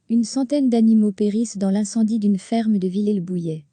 Une centaine d'animaux périssent dans l'incendie d'une ferme de Villers-le-Bouillet.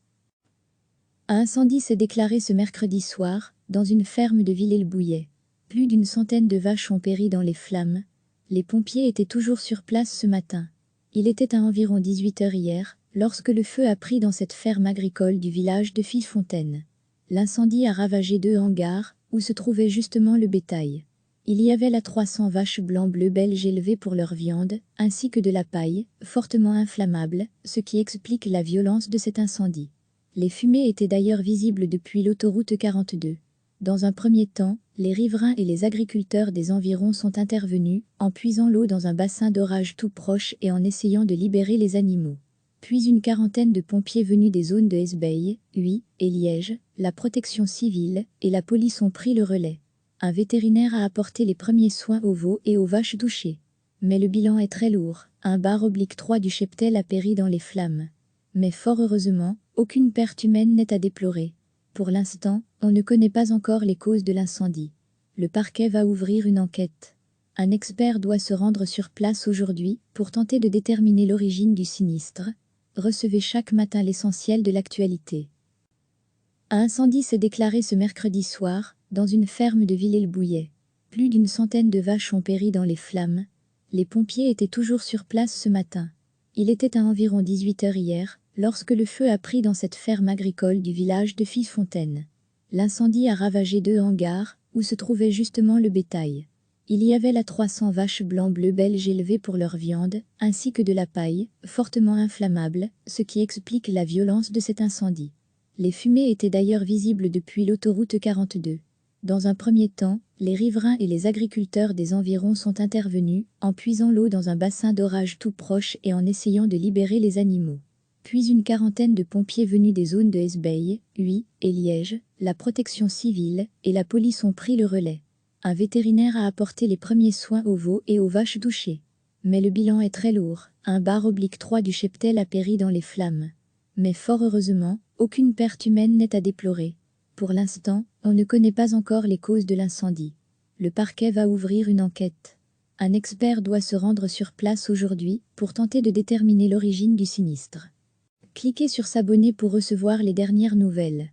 Un incendie s'est déclaré ce mercredi soir, dans une ferme de Villers-le-Bouillet. Plus d'une centaine de vaches ont péri dans les flammes. Les pompiers étaient toujours sur place ce matin. Il était à environ 18 h hier, lorsque le feu a pris dans cette ferme agricole du village de Fillefontaine. L'incendie a ravagé 2 hangars, où se trouvait justement le bétail. Il y avait là 300 vaches blanc-bleu belges élevées pour leur viande, ainsi que de la paille, fortement inflammable, ce qui explique la violence de cet incendie. Les fumées étaient d'ailleurs visibles depuis l'autoroute 42. Dans un premier temps, les riverains et les agriculteurs des environs sont intervenus, en puisant l'eau dans un bassin d'orage tout proche et en essayant de libérer les animaux. Puis une quarantaine de pompiers venus des zones de Hesbaye, Huy et Liège, la protection civile et la police ont pris le relais. Un vétérinaire a apporté les premiers soins aux veaux et aux vaches touchées. Mais le bilan est très lourd, un bar/3 du cheptel a péri dans les flammes. Mais fort heureusement, aucune perte humaine n'est à déplorer. Pour l'instant, on ne connaît pas encore les causes de l'incendie. Le parquet va ouvrir une enquête. Un expert doit se rendre sur place aujourd'hui pour tenter de déterminer l'origine du sinistre. Recevez chaque matin l'essentiel de l'actualité. Un incendie s'est déclaré ce mercredi soir, dans une ferme de Villers-le-Bouillet. Plus d'une centaine de vaches ont péri dans les flammes. Les pompiers étaient toujours sur place ce matin. Il était à environ 18 h hier, lorsque le feu a pris dans cette ferme agricole du village de Fillefontaine. L'incendie a ravagé 2 hangars, où se trouvait justement le bétail. Il y avait là 300 vaches blanc-bleu belges élevées pour leur viande, ainsi que de la paille, fortement inflammable, ce qui explique la violence de cet incendie. Les fumées étaient d'ailleurs visibles depuis l'autoroute 42. Dans un premier temps, les riverains et les agriculteurs des environs sont intervenus, en puisant l'eau dans un bassin d'orage tout proche et en essayant de libérer les animaux. Puis une quarantaine de pompiers venus des zones de Hesbaye, Huy et Liège, la protection civile et la police ont pris le relais. Un vétérinaire a apporté les premiers soins aux veaux et aux vaches touchées. Mais le bilan est très lourd, un bar/3 du cheptel a péri dans les flammes. Mais fort heureusement, aucune perte humaine n'est à déplorer. Pour l'instant, on ne connaît pas encore les causes de l'incendie. Le parquet va ouvrir une enquête. Un expert doit se rendre sur place aujourd'hui pour tenter de déterminer l'origine du sinistre. Cliquez sur s'abonner pour recevoir les dernières nouvelles.